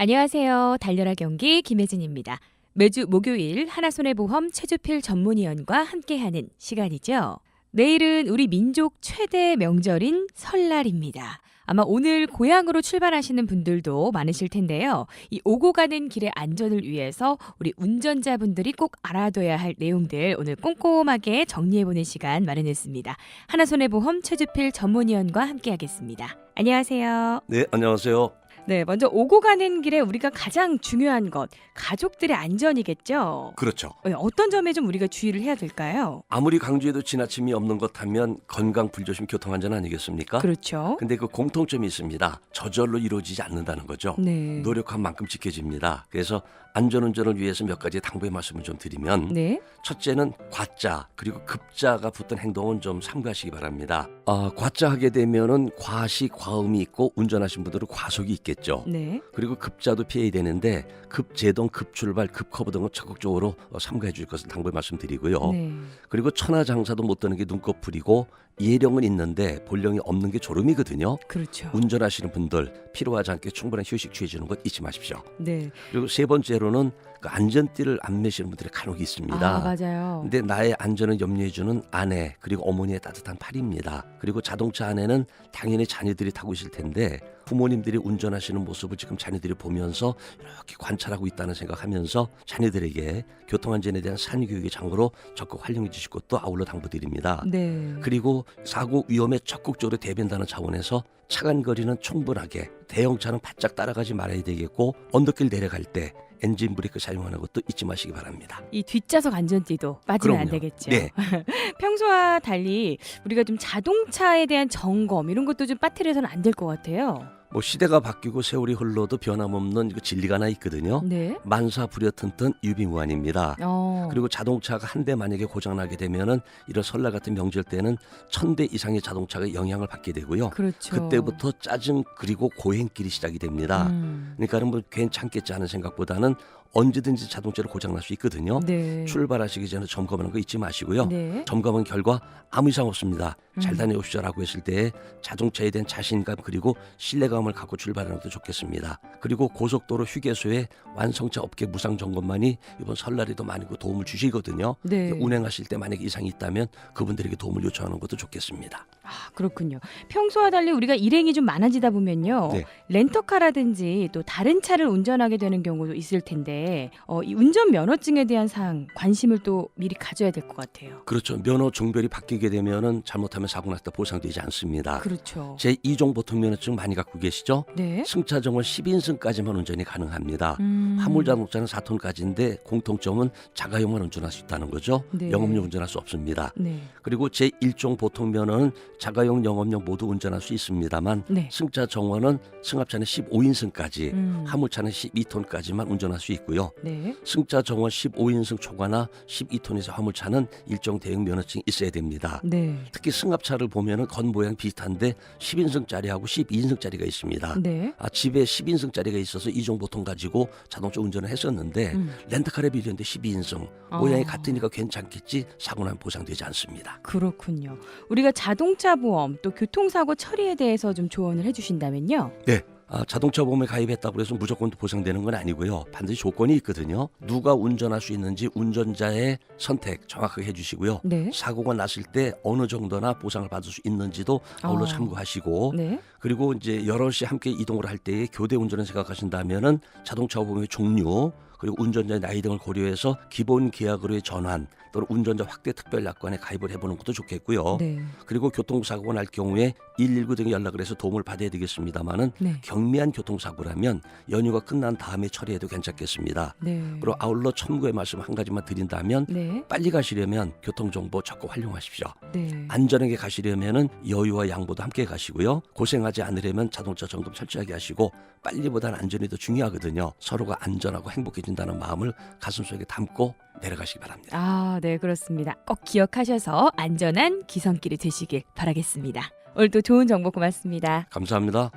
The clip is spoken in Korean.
안녕하세요. 달려라 경기 김혜진입니다. 매주 목요일 하나손해보험 최주필 전문위원과 함께하는 시간이죠. 내일은 우리 민족 최대 명절인 설날입니다. 아마 오늘 고향으로 출발하시는 분들도 많으실 텐데요. 이 오고 가는 길의 안전을 위해서 우리 운전자분들이 꼭 알아둬야 할 내용들 오늘 꼼꼼하게 정리해보는 시간 마련했습니다. 하나손해보험 최주필 전문위원과 함께하겠습니다. 안녕하세요. 네, 안녕하세요. 네, 먼저 오고 가는 길에 우리가 가장 중요한 것, 가족들의 안전이겠죠? 그렇죠. 어떤 점에 좀 우리가 주의를 해야 될까요? 아무리 강조해도 지나침이 없는 것 하면 건강 불조심 교통안전 아니겠습니까? 그렇죠. 근데 그 공통점이 있습니다. 저절로 이루어지지 않는다는 거죠. 네. 노력한 만큼 지켜집니다. 그래서 안전운전을 위해서 몇 가지 당부의 말씀을 좀 드리면 네. 첫째는 과자 그리고 급자가 붙은 행동은 좀 삼가시기 바랍니다. 과자하게 되면은 과시, 과음이 있고 운전하신 분들은 과속이 있겠죠. 네. 그리고 급자도 피해야 되는데 급제동, 급출발, 급커브 등은 적극적으로 삼가해 줄 것을 당부의 말씀드리고요. 네. 그리고 천하장사도 못 드는 게 눈꺼풀이고 예령은 있는데 본령이 없는 게 졸음이거든요. 그렇죠. 운전하시는 분들 필요하지 않게 충분한 휴식 취해주는 것 잊지 마십시오. 네. 그리고 세 번째로는 그 안전띠를 안 매시는 분들이 간혹 있습니다. 맞아요. 근데 나의 안전을 염려해주는 아내 그리고 어머니의 따뜻한 팔입니다. 그리고 자동차 안에는 당연히 자녀들이 타고 있을 텐데 부모님들이 운전하시는 모습을 지금 자녀들이 보면서 이렇게 관찰하고 있다는 생각하면서 자녀들에게 교통안전에 대한 산교육의 장으로 적극 활용해 주실 것도 아울러 당부드립니다. 네. 그리고 사고 위험에 적극적으로 대비한다는 차원에서 차간거리는 충분하게 대형차는 바짝 따라가지 말아야 되겠고 언덕길 내려갈 때 엔진 브레이크 사용하는 것도 잊지 마시기 바랍니다. 이 뒷좌석 안전띠도 빠지면 안 그럼요. 되겠죠. 네. 평소와 달리 우리가 좀 자동차에 대한 점검 이런 것도 좀 빠뜨려서는 안 될 것 같아요. 뭐 시대가 바뀌고 세월이 흘러도 변함없는 그 진리가 하나 있거든요. 네. 만사부려튼튼 유비무환입니다. 어. 그리고 자동차가 한 대 만약에 고장나게 되면은 이런 설날 같은 명절 때는 1000대 이상의 자동차가 영향을 받게 되고요. 그렇죠. 그때부터 짜증 그리고 고행길이 시작이 됩니다. 그러니까 뭐 괜찮겠지 하는 생각보다는 언제든지 자동차로 고장날 수 있거든요. 네. 출발하시기 전에 점검하는 거 잊지 마시고요. 네. 점검한 결과 아무 이상 없습니다. 잘 다녀오십시오라고 했을 때 자동차에 대한 자신감 그리고 신뢰감을 갖고 출발하는 것도 좋겠습니다. 그리고 고속도로 휴게소에 완성차 업계 무상 점검만이 이번 설날에도 많이 도움을 주시거든요. 네. 운행하실 때 만약에 이상이 있다면 그분들에게 도움을 요청하는 것도 좋겠습니다. 그렇군요. 평소와 달리 우리가 일행이 좀 많아지다 보면요. 네. 렌터카라든지 또 다른 차를 운전하게 되는 경우도 있을 텐데 이 운전 면허증에 대한 사항 관심을 또 미리 가져야 될 것 같아요. 그렇죠. 면허 종별이 바뀌게 되면은 잘못하면 사고 났을 때 보상되지 않습니다. 그렇죠. 제2종 보통면허증 많이 갖고 계시죠? 네. 승차 정원 10인승까지만 운전이 가능합니다. 화물 자동차는 4톤까지인데 공통점은 자가용만 운전할 수 있다는 거죠. 네. 영업용 운전할 수 없습니다. 네. 그리고 제1종 보통면허는 자가용, 영업용 모두 운전할 수 있습니다만 네. 승차 정원은 승합차는 15인승까지, 음. 화물차는 12톤까지만 운전할 수 있고요. 네. 승차 정원 15인승 초과나 12톤 이상 화물차는 일정 대형 면허증이 있어야 됩니다. 네. 특히 승합차를 보면은 겉모양 비슷한데 10인승짜리하고 12인승짜리가 있습니다. 네. 집에 10인승짜리가 있어서 이종 보통 가지고 자동차 운전을 했었는데 렌트카를 빌렸는데 12인승 모양이 같으니까 괜찮겠지 사고 나면 보상되지 않습니다. 그렇군요. 우리가 자동차 보험 또 교통사고 처리에 대해서 좀 조언을 해주신다면요. 네. 자동차 보험에 가입했다고 해서 무조건 보상되는 건 아니고요. 반드시 조건이 있거든요. 누가 운전할 수 있는지 운전자의 선택 정확하게 해주시고요. 네. 사고가 났을 때 어느 정도나 보상을 받을 수 있는지도 아울러 참고하시고 네. 그리고 이제 여럿이 함께 이동을 할 때에 교대 운전을 생각하신다면은 자동차 보험의 종류 그리고 운전자의 나이 등을 고려해서 기본 계약으로의 전환 또는 운전자 확대 특별 약관에 가입을 해보는 것도 좋겠고요. 네. 그리고 교통사고가 날 경우에 119 등에 연락을 해서 도움을 받아야 되겠습니다만은 네. 경미한 교통사고라면 연휴가 끝난 다음에 처리해도 괜찮겠습니다. 네. 그리고 아울러 첨구의 말씀 한 가지만 드린다면 네. 빨리 가시려면 교통정보 적극 활용하십시오. 네. 안전하게 가시려면 여유와 양보도 함께 가시고요. 고생하지 않으려면 자동차 점검 철저하게 하시고 빨리보다는 안전이 더 중요하거든요. 서로가 안전하고 행복해진다는 마음을 가슴속에 담고 내려가시기 바랍니다. 네, 그렇습니다. 꼭 기억하셔서 안전한 기선길이 되시길 바라겠습니다. 오늘도 좋은 정보 고맙습니다. 감사합니다.